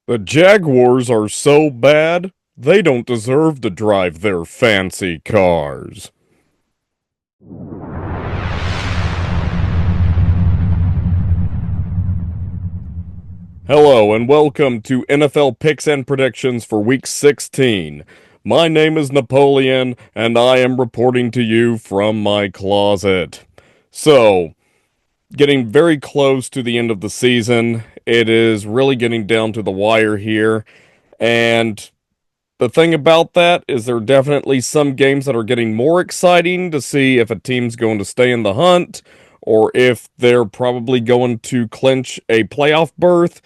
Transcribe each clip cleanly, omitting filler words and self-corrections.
The Jaguars are so bad, they don't deserve to drive their fancy cars. Hello and welcome to NFL Picks and Predictions for Week 16. My name is Napoleon and I am reporting to you from my closet. So, getting very close to the end of the season, it is really getting down to the wire here, and the thing about that is there are definitely some games that are getting more exciting to see if a team's going to stay in the hunt or if they're probably going to clinch a playoff berth.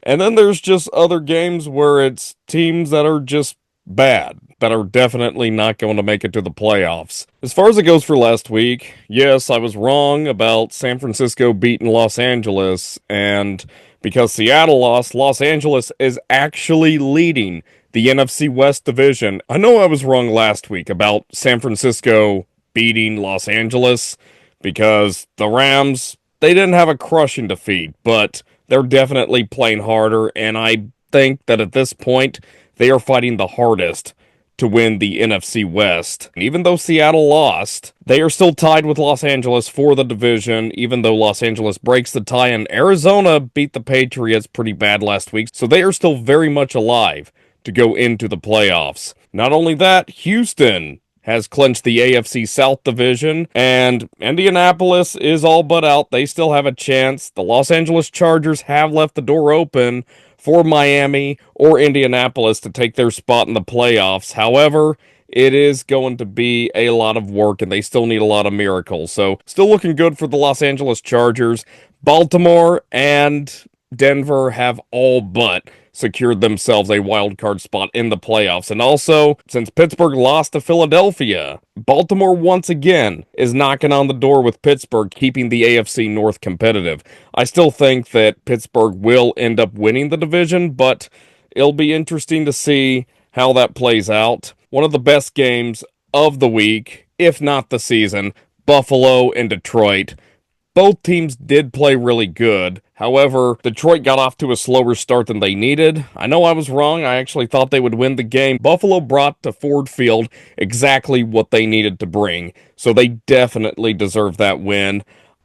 And then there's just other games where it's teams that are just bad, that are definitely not going to make it to the playoffs. As far as it goes for last week, yes, I was wrong about San Francisco beating Los Angeles, and because Seattle lost, Los Angeles is actually leading the NFC West division. I know I was wrong last week about San Francisco beating Los Angeles because the Rams, they didn't have a crushing defeat, but they're definitely playing harder, and I think that at this point, they are fighting the hardest to win the NFC West. And even though Seattle lost, they are still tied with Los Angeles for the division, even though Los Angeles breaks the tie, and Arizona beat the Patriots pretty bad last week, so they are still very much alive to go into the playoffs. Not only that, Houston has clinched the AFC South division, and Indianapolis is all but out. They still have a chance. The Los Angeles Chargers have left the door open for Miami or Indianapolis to take their spot in the playoffs. However, it is going to be a lot of work, and they still need a lot of miracles. So, still looking good for the Los Angeles Chargers. Baltimore and Denver have all but secured themselves a wild card spot in the playoffs. And also, since Pittsburgh lost to Philadelphia, Baltimore once again is knocking on the door with Pittsburgh, keeping the AFC North competitive. I still think that Pittsburgh will end up winning the division, but it'll be interesting to see how that plays out. One of the best games of the week, if not the season, Buffalo and Detroit. Both teams did play really good. However, Detroit got off to a slower start than they needed. I know I was wrong. I actually thought they would win the game. Buffalo brought to Ford Field exactly what they needed to bring, so they definitely deserve that win.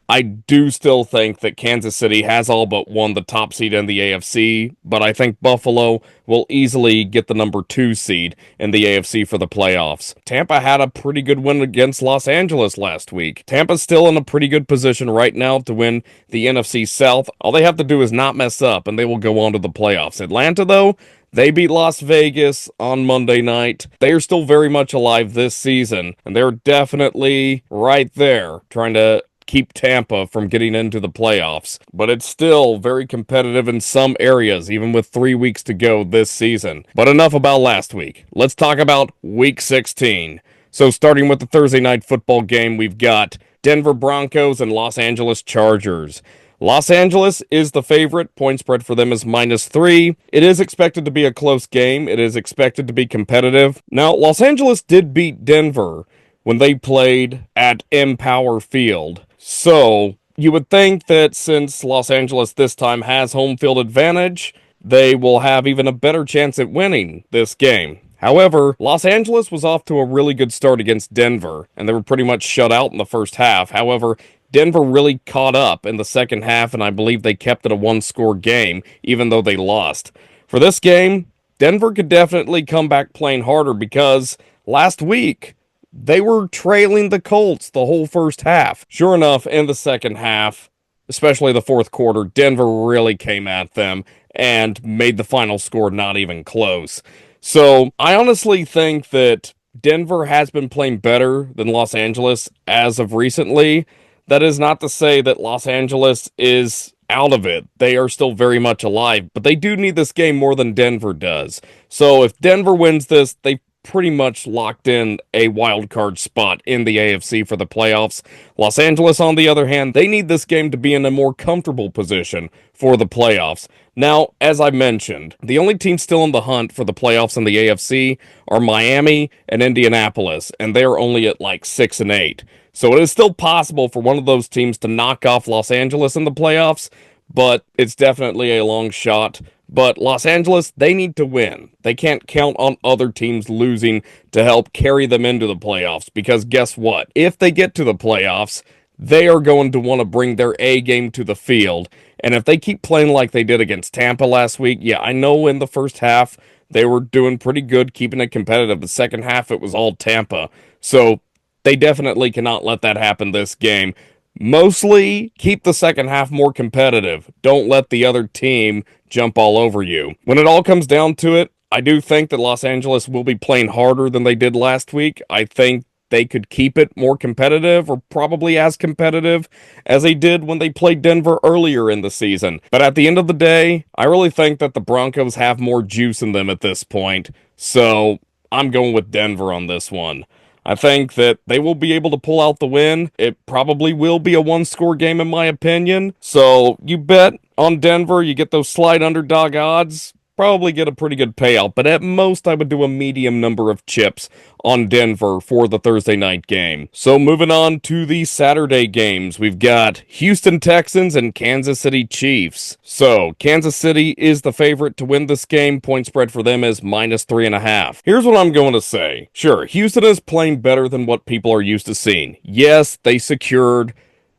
I do still think that Kansas City has all but won the top seed in the AFC, but I think Buffalo will easily get the number 2 seed in the AFC for the playoffs. Tampa had a pretty good win against Los Angeles last week. Tampa's still in a pretty good position right now to win the NFC South. All they have to do is not mess up, and they will go on to the playoffs. Atlanta, though, they beat Las Vegas on Monday night. They are still very much alive this season, and they're definitely right there trying to keep Tampa from getting into the playoffs. But it's still very competitive in some areas, even with 3 weeks to go this season. But enough about last week. Let's talk about Week 16. So starting with the Thursday night football game, we've got Denver Broncos and Los Angeles Chargers. Los Angeles is the favorite. Point spread for them is -3. It is expected to be a close game. It is expected to be competitive. Now, Los Angeles did beat Denver when they played at Empower Field. So, you would think that since Los Angeles this time has home field advantage, they will have even a better chance at winning this game. However, Los Angeles was off to a really good start against Denver, and they were pretty much shut out in the first half. However, Denver really caught up in the second half, and I believe they kept it a one-score game, even though they lost. For this game, Denver could definitely come back playing harder because last week, they were trailing the Colts the whole first half. Sure enough, in the second half, especially the fourth quarter, Denver really came at them and made the final score not even close. So I honestly think that Denver has been playing better than Los Angeles as of recently. That is not to say that Los Angeles is out of it. They are still very much alive, but they do need this game more than Denver does. So if Denver wins this, they pretty much locked in a wild card spot in the AFC for the playoffs. Los Angeles, on the other hand, they need this game to be in a more comfortable position for the playoffs. Now, as I mentioned, the only teams still in the hunt for the playoffs in the AFC are Miami and Indianapolis, and they're only at like 6 and 8. So it is still possible for one of those teams to knock off Los Angeles in the playoffs, but it's definitely a long shot. But Los Angeles, they need to win. They can't count on other teams losing to help carry them into the playoffs, because guess what? If they get to the playoffs, they are going to want to bring their A game to the field. And if they keep playing like they did against Tampa last week, yeah, I know in the first half they were doing pretty good, keeping it competitive. The second half, it was all Tampa. So they definitely cannot let that happen this game. Mostly keep the second half more competitive. Don't let the other team jump all over you. When it all comes down to it, I do think that Los Angeles will be playing harder than they did last week. I think they could keep it more competitive, or probably as competitive as they did when they played Denver earlier in the season. But at the end of the day, I really think that the Broncos have more juice in them at this point. So I'm going with Denver on this one. I think that they will be able to pull out the win. It probably will be a one-score game in my opinion. So you bet on Denver, you get those slight underdog odds, probably get a pretty good payout. But at most, I would do a medium number of chips on Denver for the Thursday night game. So moving on to the Saturday games, we've got Houston Texans and Kansas City Chiefs. So Kansas City is the favorite to win this game. Point spread for them is -3.5. Here's what I'm going to say. Sure, Houston is playing better than what people are used to seeing. Yes, they secured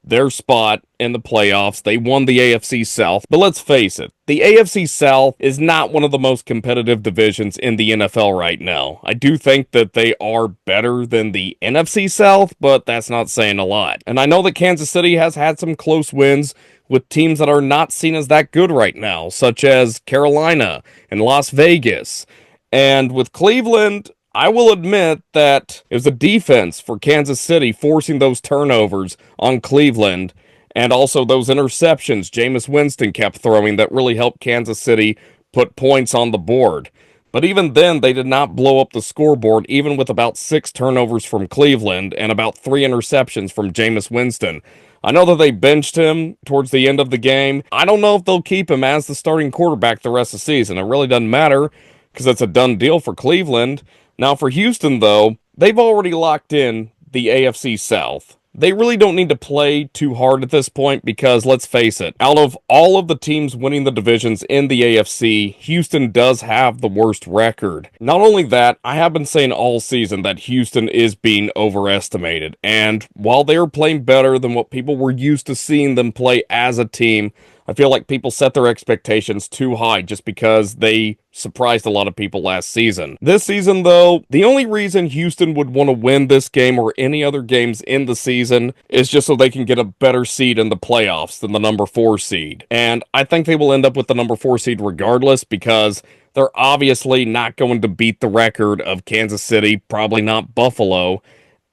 their spot in the playoffs. They won the AFC South, but let's face it, the AFC South is not one of the most competitive divisions in the NFL right now. I do think that they are better than the NFC South, but that's not saying a lot. And I know that Kansas City has had some close wins with teams that are not seen as that good right now, such as Carolina and Las Vegas. And with Cleveland, I will admit that it was the defense for Kansas City forcing those turnovers on Cleveland, and also those interceptions Jameis Winston kept throwing that really helped Kansas City put points on the board. But even then, they did not blow up the scoreboard, even with about 6 turnovers from Cleveland and about 3 interceptions from Jameis Winston. I know that they benched him towards the end of the game. I don't know if they'll keep him as the starting quarterback the rest of the season. It really doesn't matter because it's a done deal for Cleveland. Now for Houston, though, they've already locked in the AFC South. They really don't need to play too hard at this point because, let's face it, out of all of the teams winning the divisions in the AFC, Houston does have the worst record. Not only that, I have been saying all season that Houston is being overestimated, and while they are playing better than what people were used to seeing them play as a team, I feel like people set their expectations too high just because they surprised a lot of people last season. This season, though, the only reason Houston would want to win this game or any other games in the season is just so they can get a better seed in the playoffs than the number 4 seed. And I think they will end up with the number 4 seed regardless because they're obviously not going to beat the record of Kansas City, probably not Buffalo.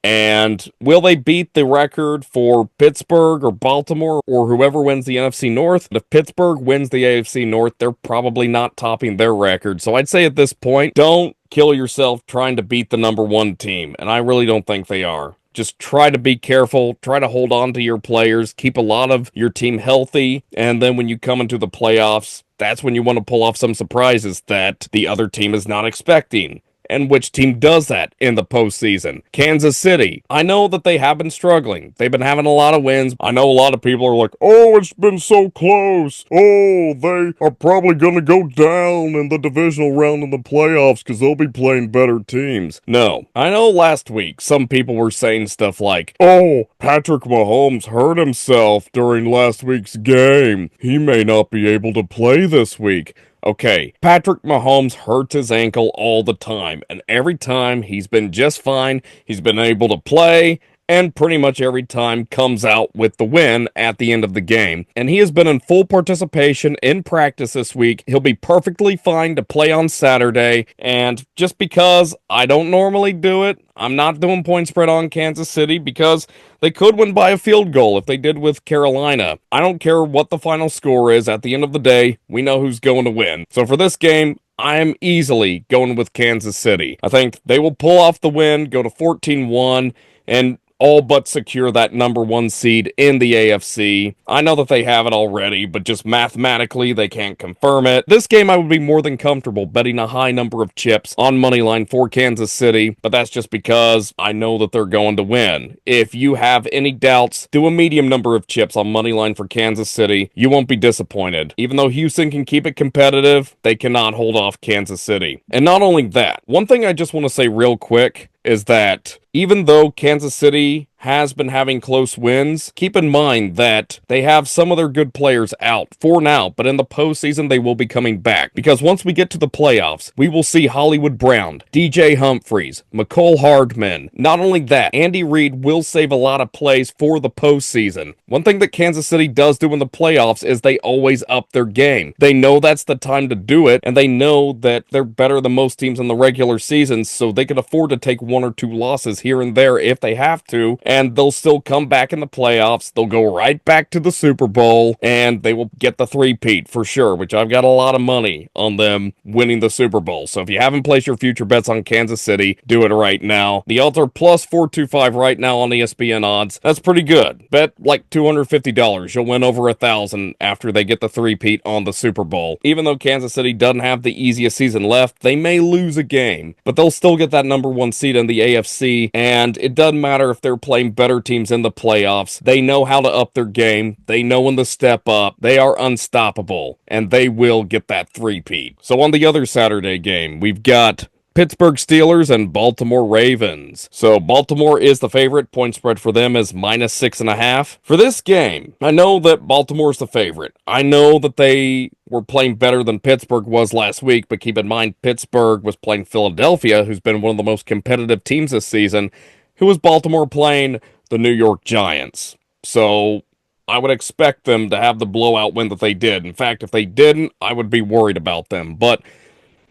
And will they beat the record for Pittsburgh or Baltimore or whoever wins the NFC North? If Pittsburgh wins the AFC North, they're probably not topping their record. So I'd say at this point, don't kill yourself trying to beat the number 1 team. And I really don't think they are. Just try to be careful, try to hold on to your players, keep a lot of your team healthy, and then when you come into the playoffs, that's when you want to pull off some surprises that the other team is not expecting. And which team does that in the postseason? Kansas City. I know that they have been struggling. They've been having a lot of wins. I know a lot of people are like, oh, it's been so close. Oh, they are probably going to go down in the divisional round in the playoffs because they'll be playing better teams. No. I know last week some people were saying stuff like, oh, Patrick Mahomes hurt himself during last week's game. He may not be able to play this week. Okay, Patrick Mahomes hurts his ankle all the time, and every time he's been just fine, he's been able to play, and pretty much every time comes out with the win at the end of the game. And he has been in full participation in practice this week. He'll be perfectly fine to play on Saturday, and just because I don't normally do it, I'm not doing point spread on Kansas City because they could win by a field goal if they did with Carolina. I don't care what the final score is. At the end of the day, we know who's going to win. So for this game, I am easily going with Kansas City. I think they will pull off the win, go to 14-1, and all but secure that number one seed in the AFC. I know that they have it already, but just mathematically, they can't confirm it. This game, I would be more than comfortable betting a high number of chips on moneyline for Kansas City, but that's just because I know that they're going to win. If you have any doubts, do a medium number of chips on moneyline for Kansas City. You won't be disappointed. Even though Houston can keep it competitive, they cannot hold off Kansas City. And not only that, one thing I just want to say real quick is that even though Kansas City has been having close wins, keep in mind that they have some of their good players out for now, but in the postseason they will be coming back. Because once we get to the playoffs, we will see Hollywood Brown, DJ Humphries, McCole Hardman. Not only that, Andy Reid will save a lot of plays for the postseason. One thing that Kansas City does do in the playoffs is they always up their game. They know that's the time to do it, and they know that they're better than most teams in the regular season, so they can afford to take one or two losses here and there if they have to, and they'll still come back in the playoffs. They'll go right back to the Super Bowl, and they will get the three-peat for sure, which I've got a lot of money on them winning the Super Bowl. So if you haven't placed your future bets on Kansas City, do it right now. The odds are plus 425 right now on ESPN odds. That's pretty good. Bet like $250. You'll win over $1,000 after they get the three-peat on the Super Bowl. Even though Kansas City doesn't have the easiest season left, they may lose a game, but they'll still get that number one seed in the AFC, and it doesn't matter if they're playing better teams in the playoffs. They know how to up their game. They know when to step up. They are unstoppable, and they will get that three-peat. So on the other Saturday game, we've got Pittsburgh Steelers and Baltimore Ravens. So Baltimore is the favorite. Point spread for them is -6.5. For this game, I know that Baltimore's the favorite. I know that they were playing better than Pittsburgh was last week, but keep in mind, Pittsburgh was playing Philadelphia, who's been one of the most competitive teams this season, who was Baltimore playing the New York Giants. So I would expect them to have the blowout win that they did. In fact, if they didn't, I would be worried about them. But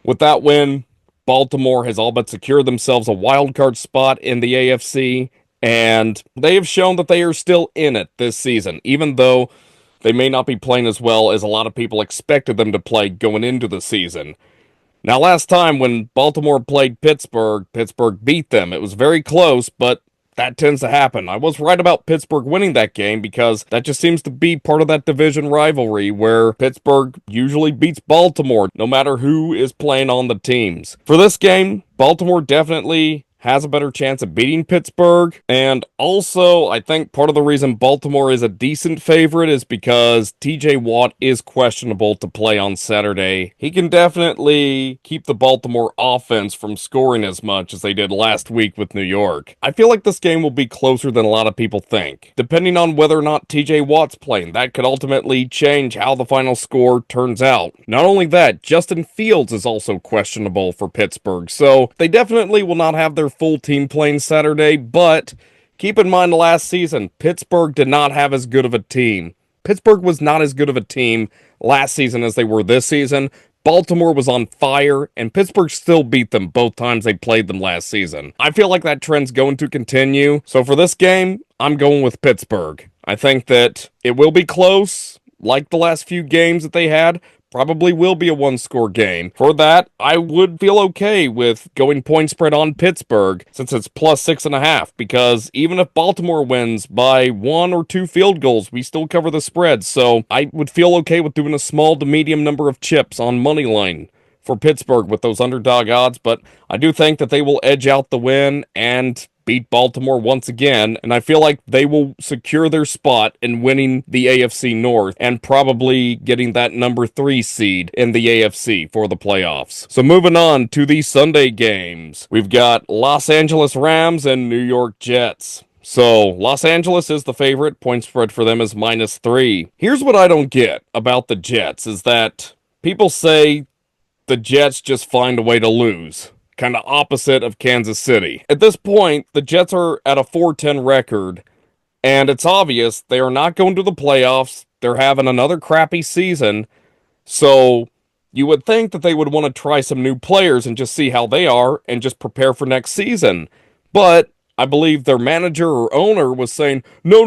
with that win, Baltimore has all but secured themselves a wild card spot in the AFC, and they have shown that they are still in it this season, even though they may not be playing as well as a lot of people expected them to play going into the season. Now, last time when Baltimore played Pittsburgh, Pittsburgh beat them. It was very close, but that tends to happen. I was right about Pittsburgh winning that game because that just seems to be part of that division rivalry where Pittsburgh usually beats Baltimore no matter who is playing on the teams. For this game, Baltimore definitely has a better chance of beating Pittsburgh, and also I think part of the reason Baltimore is a decent favorite is because TJ Watt is questionable to play on Saturday. He can definitely keep the Baltimore offense from scoring as much as they did last week with New York. I feel like this game will be closer than a lot of people think. Depending on whether or not TJ Watt's playing, that could ultimately change how the final score turns out. Not only that, Justin Fields is also questionable for Pittsburgh, so they definitely will not have their full team playing Saturday, but keep in mind last season, Pittsburgh did not have as good of a team. Pittsburgh was not as good of a team last season as they were this season. Baltimore was on fire, and Pittsburgh still beat them both times they played them last season. I feel like that trend's going to continue, so for this game, I'm going with Pittsburgh. I think that it will be close, like the last few games that they had. Probably will be a one-score game. For that, I would feel okay with going point spread on Pittsburgh since it's +6.5, because even if Baltimore wins by 1 or 2 field goals, we still cover the spread. So I would feel okay with doing a small to medium number of chips on money line for Pittsburgh with those underdog odds, but I do think that they will edge out the win and beat Baltimore once again, and I feel like they will secure their spot in winning the AFC North and probably getting that number 3 seed in the AFC for the playoffs. So moving on to the Sunday games, we've got Los Angeles Rams and New York Jets. So, Los Angeles is the favorite. Point spread for them is -3. Here's what I don't get about the Jets is that people say the Jets just find a way to lose. Kind of opposite of Kansas City. At this point, the Jets are at a 4-10 record, and it's obvious they are not going to the playoffs. They're having another crappy season, so you would think that they would want to try some new players and just see how they are and just prepare for next season. But I believe their manager or owner was saying, no,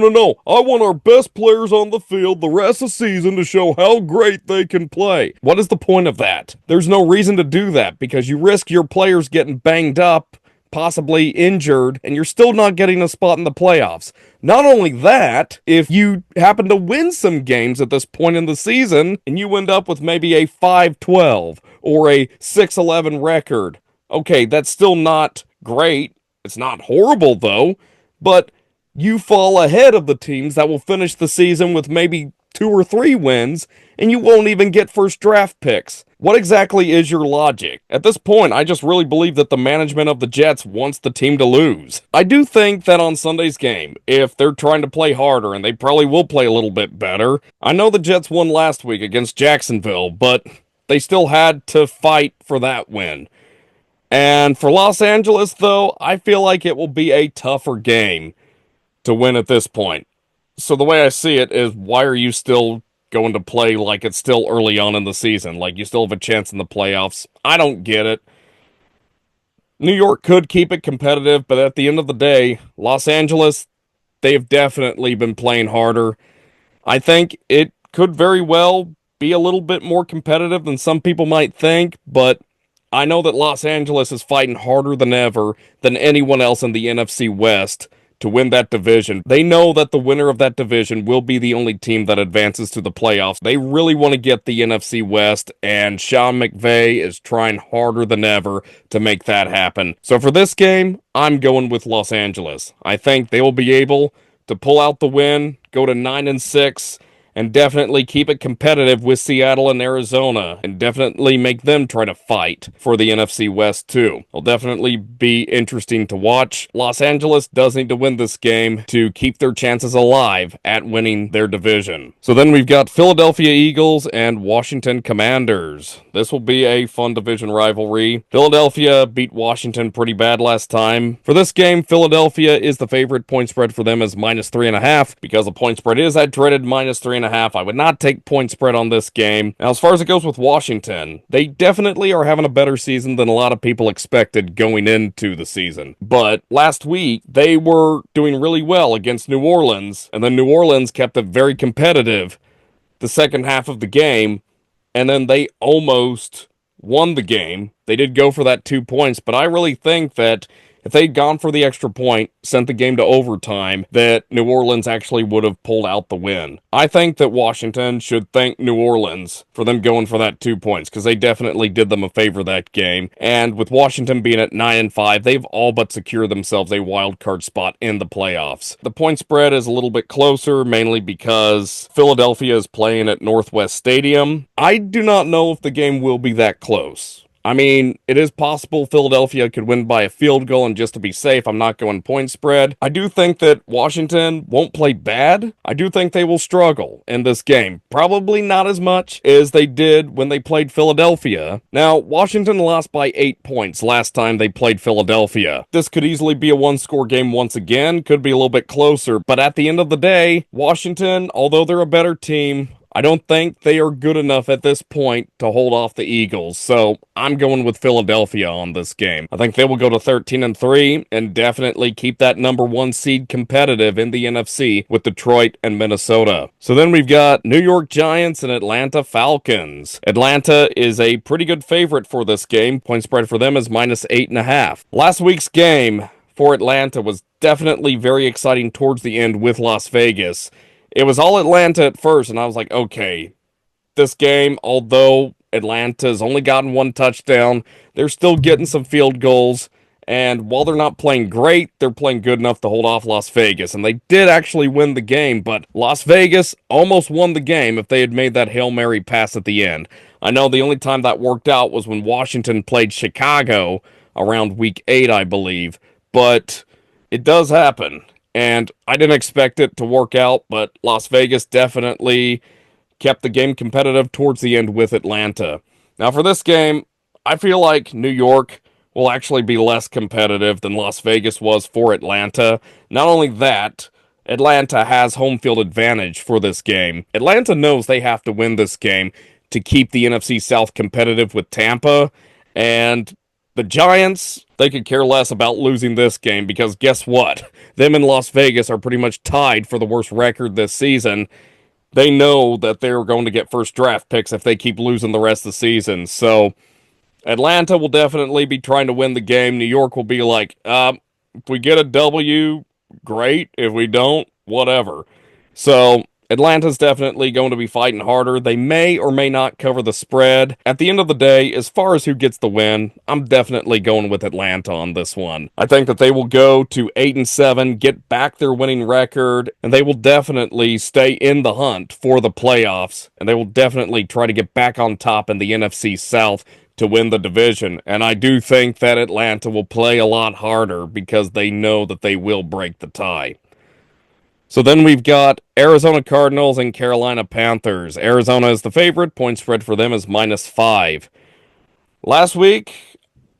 I want our best players on the field the rest of the season to show how great they can play. What is the point of that? There's no reason to do that because you risk your players getting banged up possibly injured, and you're still not getting a spot in the playoffs. Not only that, if you happen to win some games at this point in the season and you end up with maybe a 5-12 or a 6-11 record, okay, that's still not great. It's not horrible though, but you fall ahead of the teams that will finish the season with maybe 2 or 3 wins, and you won't even get first draft picks. What exactly is your logic? At this point, I just really believe that the management of the Jets wants the team to lose. I do think that on Sunday's game, if they're trying to play harder, and they probably will play a little bit better, I know the Jets won last week against Jacksonville, but they still had to fight for that win. And for Los Angeles, though, I feel like it will be a tougher game to win at this point. So the way I see it is, why are you still going to play like it's still early on in the season? Like you still have a chance in the playoffs? I don't get it. New York could keep it competitive, but at the end of the day, Los Angeles, they've definitely been playing harder. I think it could very well be a little bit more competitive than some people might think, but I know that Los Angeles is fighting harder than ever than anyone else in the NFC West to win that division. They know that the winner of that division will be the only team that advances to the playoffs. They really want to get the NFC West, and Sean McVay is trying harder than ever to make that happen. So for this game, I'm going with Los Angeles. I think they will be able to pull out the win, go to 9-6, and definitely keep it competitive with Seattle and Arizona, and definitely make them try to fight for the NFC West too. It'll definitely be interesting to watch. Los Angeles does need to win this game to keep their chances alive at winning their division. So then we've got Philadelphia Eagles and Washington Commanders. This will be a fun division rivalry. Philadelphia beat Washington pretty bad last time. For this game, Philadelphia is the favorite. Point spread for them is -3.5, because the point spread is that dreaded -3.5. I would not take point spread on this game. Now, as far as it goes with Washington, they definitely are having a better season than a lot of people expected going into the season. But last week, they were doing really well against New Orleans, and then New Orleans kept it very competitive the second half of the game, and then they almost won the game. They did go for that 2 points, but I really think that if they'd gone for the extra point, sent the game to overtime, that New Orleans actually would have pulled out the win. I think that Washington should thank New Orleans for them going for that 2 points, because they definitely did them a favor that game. And with Washington being at 9-5, they've all but secured themselves a wild card spot in the playoffs. The point spread is a little bit closer, mainly because Philadelphia is playing at Northwest Stadium. I do not know if the game will be that close. I mean, it is possible Philadelphia could win by a field goal, and just to be safe, I'm not going point spread. I do think that Washington won't play bad. I do think they will struggle in this game. Probably not as much as they did when they played Philadelphia. Now, Washington lost by 8 points last time they played Philadelphia. This could easily be a one-score game once again, could be a little bit closer, but at the end of the day, Washington, although they're a better team, I don't think they are good enough at this point to hold off the Eagles, so I'm going with Philadelphia on this game. I think they will go to 13-3 and definitely keep that number 1 seed competitive in the NFC with Detroit and Minnesota. So then we've got New York Giants and Atlanta Falcons. Atlanta is a pretty good favorite for this game. Point spread for them is -8.5. Last week's game for Atlanta was definitely very exciting towards the end with Las Vegas. It was all Atlanta at first, and I was like, okay, this game, although Atlanta's only gotten 1 touchdown, they're still getting some field goals, and while they're not playing great, they're playing good enough to hold off Las Vegas, and they did actually win the game, but Las Vegas almost won the game if they had made that Hail Mary pass at the end. I know the only time that worked out was when Washington played Chicago around week 8, I believe, but it does happen. And I didn't expect it to work out, but Las Vegas definitely kept the game competitive towards the end with Atlanta. Now for this game, I feel like New York will actually be less competitive than Las Vegas was for Atlanta. Not only that, Atlanta has home field advantage for this game. Atlanta knows they have to win this game to keep the NFC South competitive with Tampa, and the Giants, they could care less about losing this game, because guess what? Them and Las Vegas are pretty much tied for the worst record this season. They know that they're going to get first draft picks if they keep losing the rest of the season. So Atlanta will definitely be trying to win the game. New York will be like, if we get a W, great. If we don't, whatever. So Atlanta's definitely going to be fighting harder. They may or may not cover the spread. At the end of the day, as far as who gets the win, I'm definitely going with Atlanta on this one. I think that they will go to 8-7, get back their winning record, and they will definitely stay in the hunt for the playoffs, and they will definitely try to get back on top in the NFC South to win the division. And I do think that Atlanta will play a lot harder because they know that they will break the tie. So then we've got Arizona Cardinals and Carolina Panthers. Arizona is the favorite. Point spread for them is -5. Last week,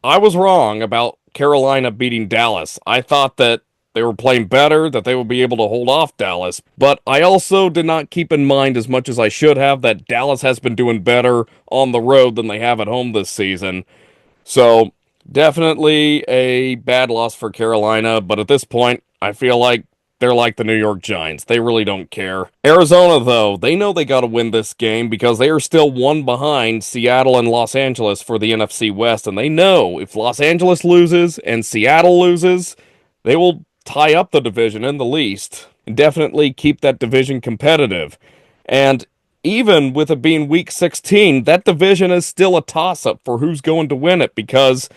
I was wrong about Carolina beating Dallas. I thought that they were playing better, that they would be able to hold off Dallas. But I also did not keep in mind as much as I should have that Dallas has been doing better on the road than they have at home this season. So definitely a bad loss for Carolina. But at this point, I feel like they're like the New York Giants. They really don't care. Arizona, though, they know they got to win this game because they are still one behind Seattle and Los Angeles for the NFC West. And they know if Los Angeles loses and Seattle loses, they will tie up the division in the least and definitely keep that division competitive. And even with it being week 16, that division is still a toss-up for who's going to win it because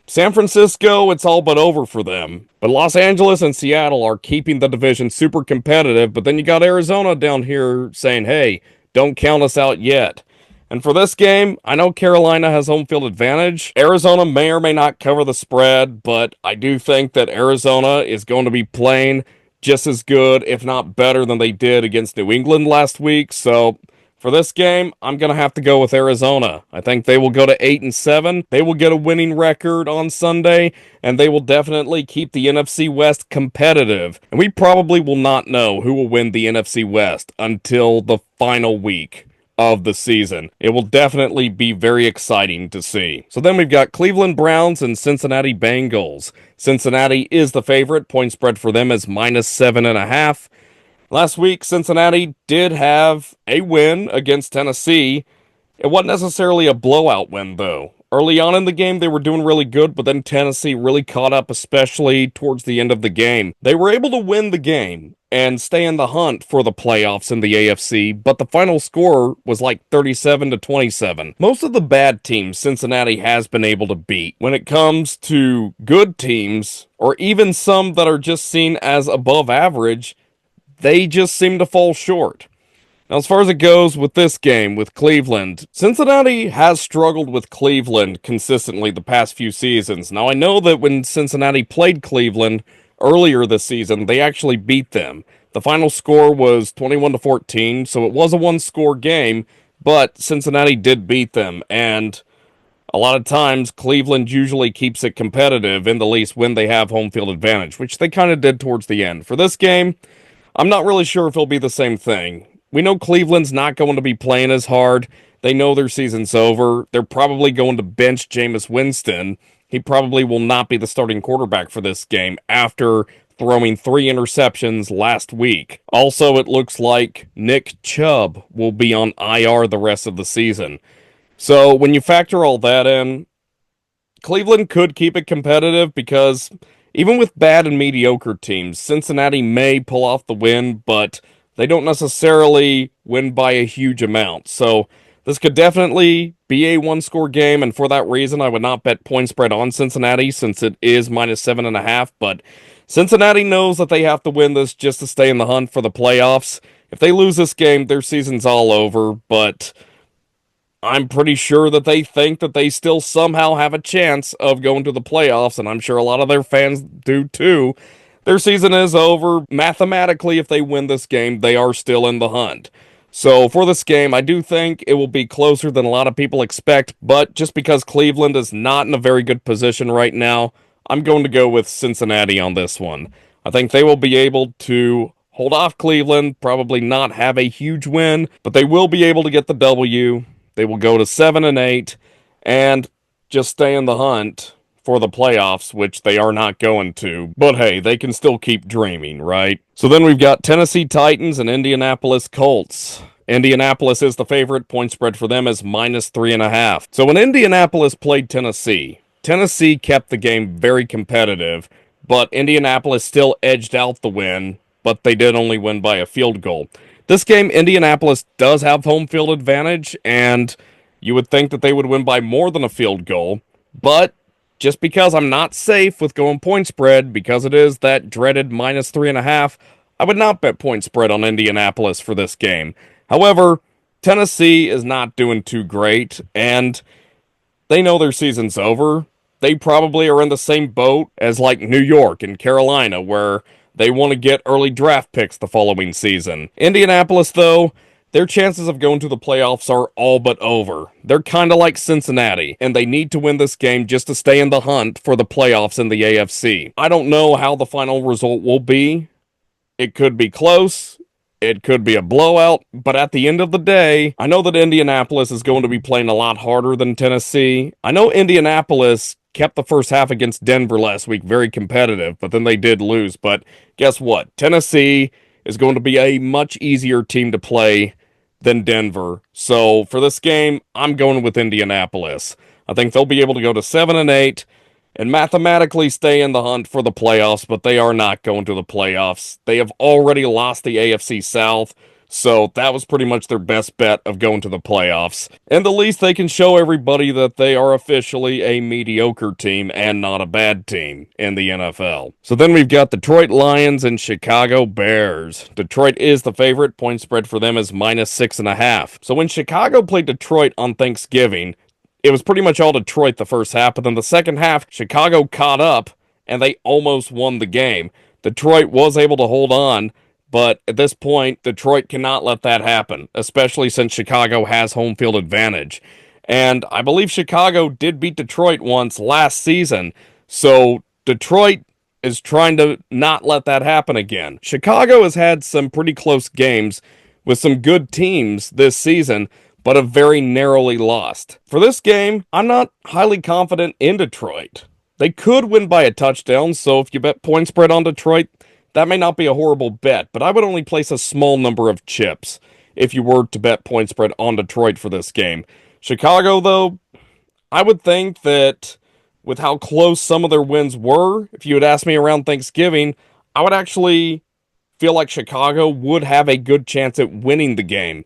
San Francisco, it's all but over for them. But Los Angeles and Seattle are keeping the division super competitive. But then you got Arizona down here saying, hey, don't count us out yet. And for this game, I know Carolina has home field advantage. Arizona may or may not cover the spread, but I do think that Arizona is going to be playing just as good, if not better, than they did against New England last week. So for this game, I'm going to have to go with Arizona. I think they will go to 8-7. They will get a winning record on Sunday, and they will definitely keep the NFC West competitive. And we probably will not know who will win the NFC West until the final week of the season. It will definitely be very exciting to see. So then we've got Cleveland Browns and Cincinnati Bengals. Cincinnati is the favorite. Point spread for them is -7.5. Last week, Cincinnati did have a win against Tennessee. It wasn't necessarily a blowout win, though. Early on in the game, they were doing really good, but then Tennessee really caught up, especially towards the end of the game. They were able to win the game and stay in the hunt for the playoffs in the AFC, but the final score was like 37-27. Most of the bad teams Cincinnati has been able to beat. When it comes to good teams, or even some that are just seen as above average, they just seem to fall short. Now, as far as it goes with this game, with Cleveland, Cincinnati has struggled with Cleveland consistently the past few seasons. Now, I know that when Cincinnati played Cleveland earlier this season, they actually beat them. The final score was 21-14, so it was a one-score game, but Cincinnati did beat them, and a lot of times Cleveland usually keeps it competitive in the least when they have home field advantage, which they kind of did towards the end. For this game, I'm not really sure if it'll be the same thing. We know Cleveland's not going to be playing as hard. They know their season's over. They're probably going to bench Jameis Winston. He probably will not be the starting quarterback for this game after throwing 3 interceptions last week. Also, it looks like Nick Chubb will be on IR the rest of the season. So when you factor all that in, Cleveland could keep it competitive because even with bad and mediocre teams, Cincinnati may pull off the win, but they don't necessarily win by a huge amount. So this could definitely be a one-score game, and for that reason, I would not bet point spread on Cincinnati since it is -7.5. But Cincinnati knows that they have to win this just to stay in the hunt for the playoffs. If they lose this game, their season's all over, but I'm pretty sure that they think that they still somehow have a chance of going to the playoffs, and I'm sure a lot of their fans do too. Their season is over. Mathematically, if they win this game, they are still in the hunt. So for this game, I do think it will be closer than a lot of people expect, but just because Cleveland is not in a very good position right now, I'm going to go with Cincinnati on this one. I think they will be able to hold off Cleveland, probably not have a huge win, but they will be able to get the W. They will go to 7-8 and just stay in the hunt for the playoffs, which they are not going to. But hey, they can still keep dreaming, right? So then we've got Tennessee Titans and Indianapolis Colts. Indianapolis is the favorite. Point spread for them is -3.5. So when Indianapolis played Tennessee, Tennessee kept the game very competitive, but Indianapolis still edged out the win, but they did only win by a field goal. This game, Indianapolis does have home field advantage, and you would think that they would win by more than a field goal, but just because I'm not safe with going point spread, because it is that dreaded -3.5, I would not bet point spread on Indianapolis for this game. However, Tennessee is not doing too great, and they know their season's over. They probably are in the same boat as like New York and Carolina, where they want to get early draft picks the following season. Indianapolis, though, their chances of going to the playoffs are all but over. They're kind of like Cincinnati, and they need to win this game just to stay in the hunt for the playoffs in the AFC. I don't know how the final result will be. It could be close. It could be a blowout, but at the end of the day, I know that Indianapolis is going to be playing a lot harder than Tennessee. I know Indianapolis kept the first half against Denver last week very competitive, but then they did lose. But guess what? Tennessee is going to be a much easier team to play than Denver. So for this game, I'm going with Indianapolis. I think they'll be able to go to 7-8 and mathematically stay in the hunt for the playoffs, but they are not going to the playoffs. They have already lost the AFC South, so that was pretty much their best bet of going to the playoffs. And the least they can show everybody that they are officially a mediocre team and not a bad team in the NFL. So then we've got Detroit Lions and Chicago Bears. Detroit is the favorite. Point spread for them is -6.5. So when Chicago played Detroit on Thanksgiving, it was pretty much all Detroit the first half, but then the second half, Chicago caught up, and they almost won the game. Detroit was able to hold on, but at this point, Detroit cannot let that happen, especially since Chicago has home field advantage. And I believe Chicago did beat Detroit once last season, so Detroit is trying to not let that happen again. Chicago has had some pretty close games with some good teams this season, but have very narrowly lost. For this game, I'm not highly confident in Detroit. They could win by a touchdown, so if you bet point spread on Detroit, that may not be a horrible bet, but I would only place a small number of chips if you were to bet point spread on Detroit for this game. Chicago, though, I would think that with how close some of their wins were, if you had asked me around Thanksgiving, I would actually feel like Chicago would have a good chance at winning the game.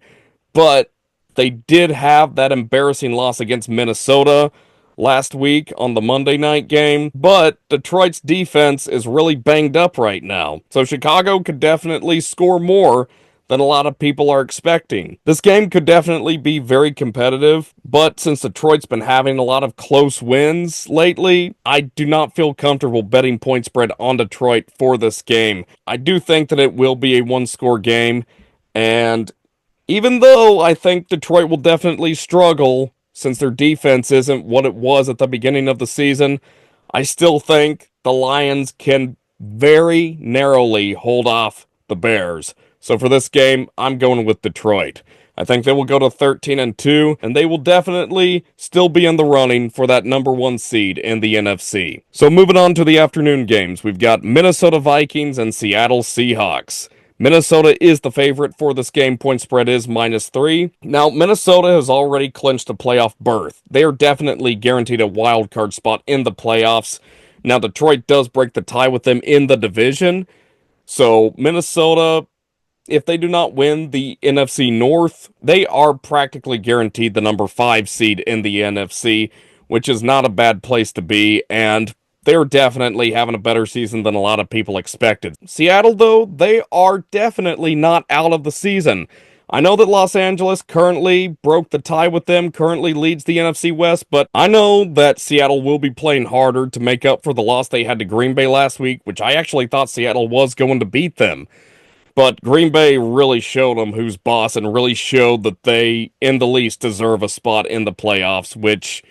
But they did have that embarrassing loss against Minnesota last week on the Monday night game, but Detroit's defense is really banged up right now. So Chicago could definitely score more than a lot of people are expecting. This game could definitely be very competitive, but since Detroit's been having a lot of close wins lately, I do not feel comfortable betting point spread on Detroit for this game. I do think that it will be a one-score game, and even though I think Detroit will definitely struggle since their defense isn't what it was at the beginning of the season, I still think the Lions can very narrowly hold off the Bears. So for this game, I'm going with Detroit. I think they will go to 13-2, and they will definitely still be in the running for that number 1 seed in the NFC. So moving on to the afternoon games, we've got Minnesota Vikings and Seattle Seahawks. Minnesota is the favorite for this game. Point spread is -3. Now, Minnesota has already clinched a playoff berth. They are definitely guaranteed a wild card spot in the playoffs. Now, Detroit does break the tie with them in the division. So, Minnesota, if they do not win the NFC North, they are practically guaranteed the number 5 seed in the NFC, which is not a bad place to be, and they're definitely having a better season than a lot of people expected. Seattle, though, they are definitely not out of the season. I know that Los Angeles currently broke the tie with them, currently leads the NFC West, but I know that Seattle will be playing harder to make up for the loss they had to Green Bay last week, which I actually thought Seattle was going to beat them. But Green Bay really showed them who's boss and really showed that they, in the least, deserve a spot in the playoffs, which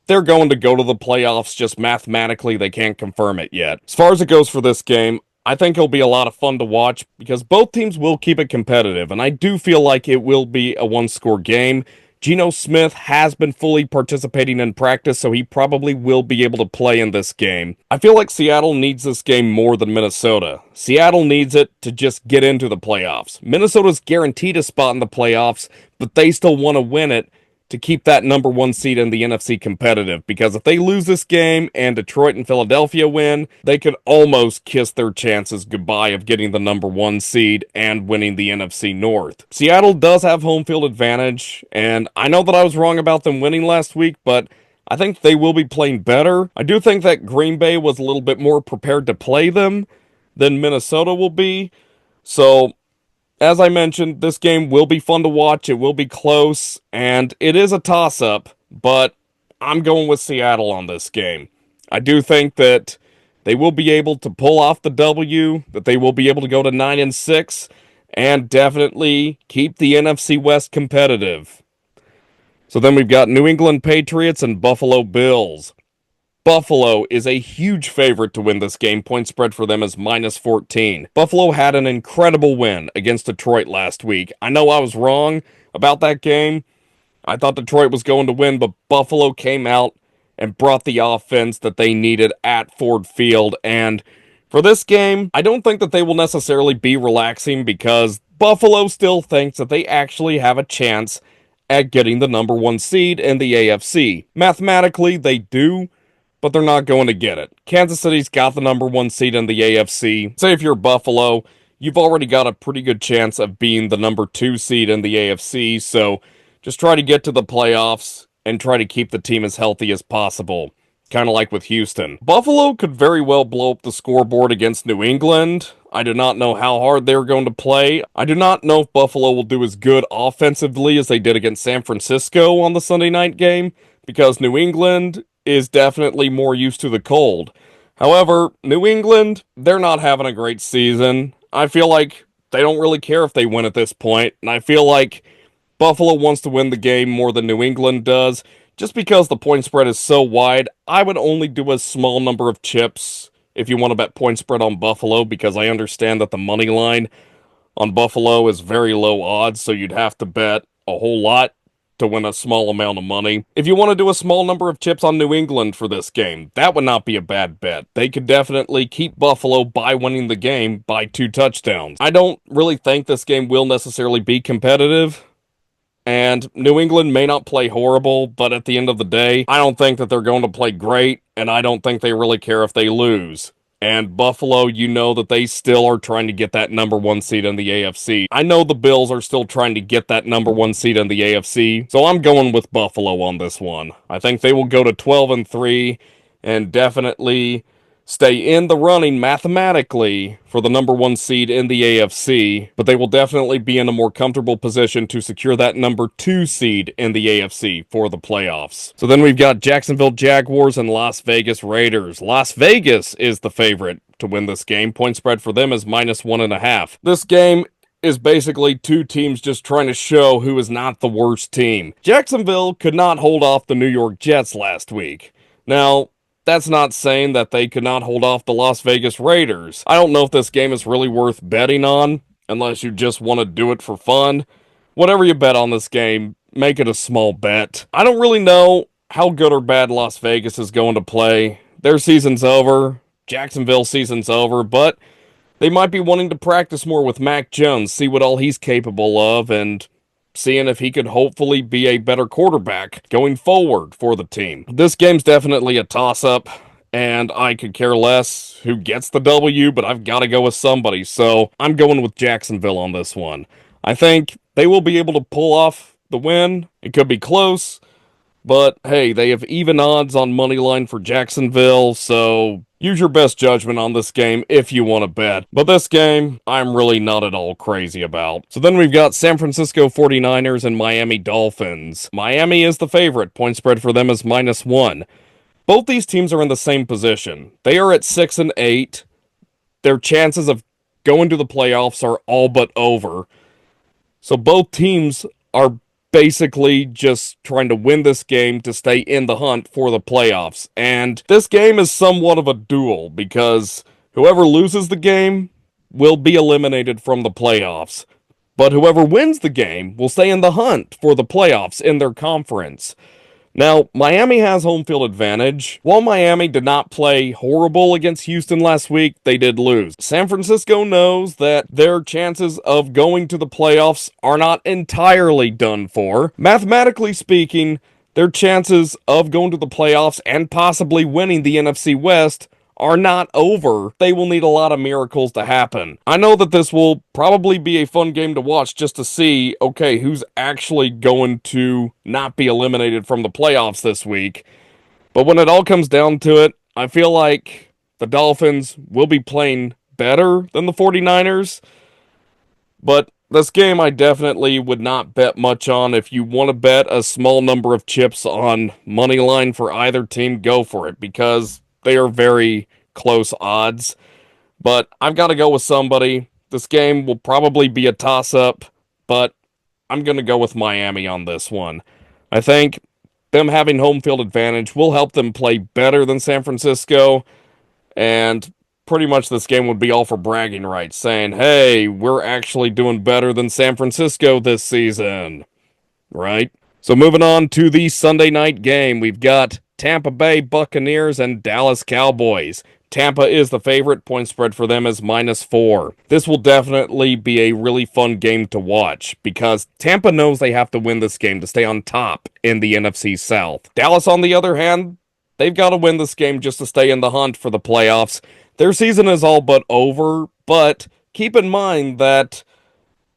they're going to go to the playoffs, just mathematically they can't confirm it yet. As far as it goes for this game, I think it'll be a lot of fun to watch because both teams will keep it competitive, and I do feel like it will be a one-score game Geno Smith has been fully participating in practice, so he probably will be able to play in this game. I feel like Seattle needs this game more than Minnesota. Seattle needs it to just get into the playoffs. Minnesota's guaranteed a spot in the playoffs, but they still want to win it to keep that number one seed in the NFC competitive, because if they lose this game and Detroit and Philadelphia win, they could almost kiss their chances goodbye of getting the number one seed and winning the NFC North. Seattle does have home field advantage, and I know that I was wrong about them winning last week, but I think they will be playing better. I do think that Green Bay was a little bit more prepared to play them than Minnesota will be, so as I mentioned, this game will be fun to watch, it will be close, and it is a toss-up, but I'm going with Seattle on this game. I do think that they will be able to pull off the W, that they will be able to go to 9-6, and definitely keep the NFC West competitive. So then we've got New England Patriots and Buffalo Bills. Buffalo is a huge favorite to win this game. Point spread for them is -14. Buffalo had an incredible win against Detroit last week. I know I was wrong about that game. I thought Detroit was going to win, but Buffalo came out and brought the offense that they needed at Ford Field. And for this game, I don't think that they will necessarily be relaxing, because Buffalo still thinks that they actually have a chance at getting the number one seed in the AFC. Mathematically, they do, but they're not going to get it. Kansas City's got the number one seed in the AFC. Say if you're Buffalo, you've already got a pretty good chance of being the number two seed in the AFC, so just try to get to the playoffs and try to keep the team as healthy as possible. Kind of like with Houston. Buffalo could very well blow up the scoreboard against New England. I do not know how hard they're going to play. I do not know if Buffalo will do as good offensively as they did against San Francisco on the Sunday night game, because New England is definitely more used to the cold. However, New England, they're not having a great season. I feel like they don't really care if they win at this point, and I feel like Buffalo wants to win the game more than New England does. Just because the point spread is so wide, I would only do a small number of chips if you want to bet point spread on Buffalo, because I understand that the money line on Buffalo is very low odds, so you'd have to bet a whole lot to win a small amount of money. If you want to do a small number of chips on New England for this game, that would not be a bad bet. They could definitely keep Buffalo by winning the game by 2 touchdowns. I don't really think this game will necessarily be competitive, and New England may not play horrible, but at the end of the day, I don't think that they're going to play great, and I don't think they really care if they lose. And Buffalo, you know that they still are trying to get that number one seed in the AFC. I know the Bills are still trying to get that number one seed in the AFC, so I'm going with Buffalo on this one. I think they will go to 12-3 and definitely stay in the running mathematically for the number one seed in the AFC, but they will definitely be in a more comfortable position to secure that number two seed in the AFC for the playoffs. So then we've got Jacksonville Jaguars and Las Vegas Raiders. Las Vegas is the favorite to win this game. Point spread for them is -1.5. This game is basically two teams just trying to show who is not the worst team. Jacksonville could not hold off the New York Jets last week. Now, that's not saying that they could not hold off the Las Vegas Raiders. I don't know if this game is really worth betting on, unless you just want to do it for fun. Whatever you bet on this game, make it a small bet. I don't really know how good or bad Las Vegas is going to play. Their season's over. Jacksonville's season's over, but they might be wanting to practice more with Mac Jones, see what all he's capable of, and seeing if he could hopefully be a better quarterback going forward for the team. This game's definitely a toss-up, and I could care less who gets the W, but I've got to go with somebody, so I'm going with Jacksonville on this one. I think they will be able to pull off the win. It could be close, but hey, they have even odds on money line for Jacksonville, so use your best judgment on this game if you want to bet. But this game, I'm really not at all crazy about. So then we've got San Francisco 49ers and Miami Dolphins. Miami is the favorite. Point spread for them is -1. Both these teams are in the same position. They are at 6-8. Their chances of going to the playoffs are all but over. So both teams are basically just trying to win this game to stay in the hunt for the playoffs. And this game is somewhat of a duel, because whoever loses the game will be eliminated from the playoffs. but whoever wins the game will stay in the hunt for the playoffs in their conference. Now, Miami has home field advantage. While Miami did not play horrible against Houston last week, they did lose. San Francisco knows that their chances of going to the playoffs are not entirely done for. Mathematically speaking, their chances of going to the playoffs and possibly winning the NFC West are not over. They will need a lot of miracles to happen. I know that this will probably be a fun game to watch just to see, okay, who's actually going to not be eliminated from the playoffs this week. But when it all comes down to it, I feel like the Dolphins will be playing better than the 49ers. But this game I definitely would not bet much on. If you want to bet a small number of chips on money line for either team, go for it, because they are very close odds. But I've got to go with somebody. This game will probably be a toss-up, but I'm going to go with Miami on this one. I think them having home field advantage will help them play better than San Francisco, and pretty much this game would be all for bragging rights, saying, hey, we're actually doing better than San Francisco this season, right? So moving on to the Sunday night game, we've got Tampa Bay Buccaneers and Dallas Cowboys. Tampa is the favorite. Point spread for them is -4. This will definitely be a really fun game to watch because Tampa knows they have to win this game to stay on top in the NFC South. Dallas, on the other hand, they've got to win this game just to stay in the hunt for the playoffs. Their season is all but over, but keep in mind that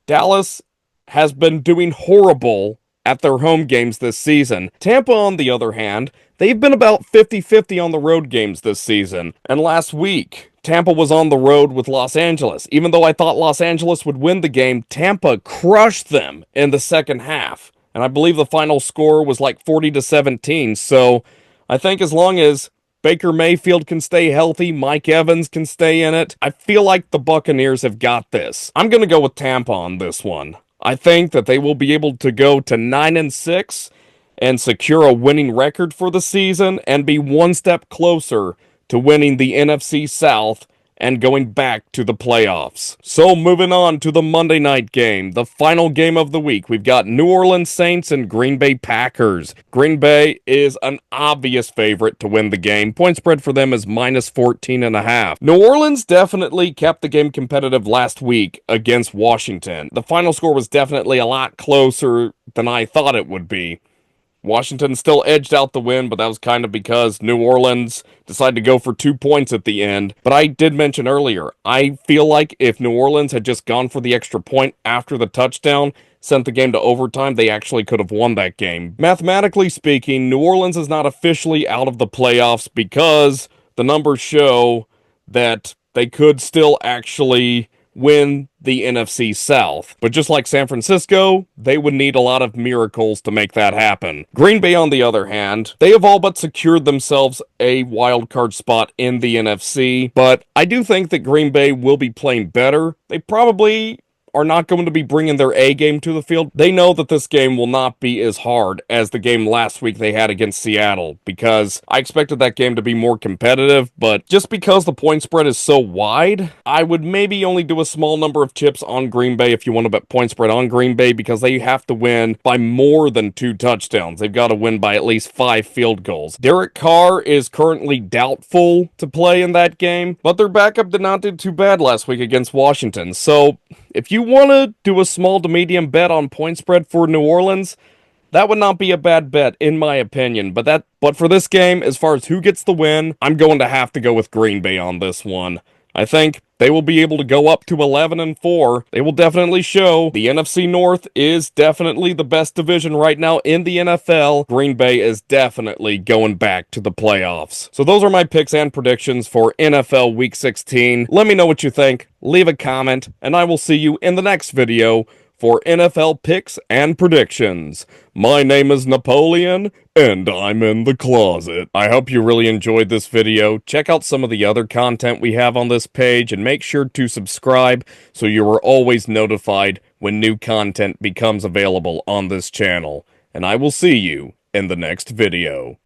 Dallas has been doing horrible at their home games this season. Tampa, on the other hand, they've been about 50-50 on the road games this season. And last week, Tampa was on the road with Los Angeles. Even though I thought Los Angeles would win the game, Tampa crushed them in the second half. And I believe the final score was like 40-17. So I think as long as Baker Mayfield can stay healthy, Mike Evans can stay in it, I feel like the Buccaneers have got this. I'm going to go with Tampa on this one. I think that they will be able to go to 9-6 and secure a winning record for the season and be one step closer to winning the NFC South and going back to the playoffs. So moving on to the Monday night game, the final game of the week, we've got New Orleans Saints and Green Bay Packers. Green Bay is an obvious favorite to win the game. Point spread for them is -14.5. New Orleans definitely kept the game competitive last week against Washington. The final score was definitely a lot closer than I thought it would be. Washington still edged out the win, but that was kind of because New Orleans decided to go for 2 points at the end. But I did mention earlier, I feel like if New Orleans had just gone for the extra point after the touchdown, sent the game to overtime, they actually could have won that game. Mathematically speaking, New Orleans is not officially out of the playoffs because the numbers show that they could still actually win the NFC South. But just like San Francisco, they would need a lot of miracles to make that happen. Green Bay, on the other hand, they have all but secured themselves a wild card spot in the NFC, but I do think that Green Bay will be playing better. They probably are not going to be bringing their A game to the field. They know that this game will not be as hard as the game last week they had against Seattle, because I expected that game to be more competitive, but just because the point spread is so wide, I would maybe only do a small number of chips on Green Bay if you want to bet point spread on Green Bay, because they have to win by more than 2 touchdowns. They've got to win by at least 5 field goals. Derek Carr is currently doubtful to play in that game, but their backup did not do too bad last week against Washington. So if you want to do a small to medium bet on point spread for New Orleans, that would not be a bad bet, in my opinion. But for this game, as far as who gets the win, I'm going to have to go with Green Bay on this one. I think they will be able to go up to 11-4. They will definitely show the NFC North is definitely the best division right now in the NFL. Green Bay is definitely going back to the playoffs. So those are my picks and predictions for NFL Week 16. Let me know what you think. Leave a comment, and I will see you in the next video for NFL picks and predictions. My name is Napoleon, and I'm in the closet. I hope you really enjoyed this video. Check out some of the other content we have on this page, and make sure to subscribe so you are always notified when new content becomes available on this channel. And I will see you in the next video.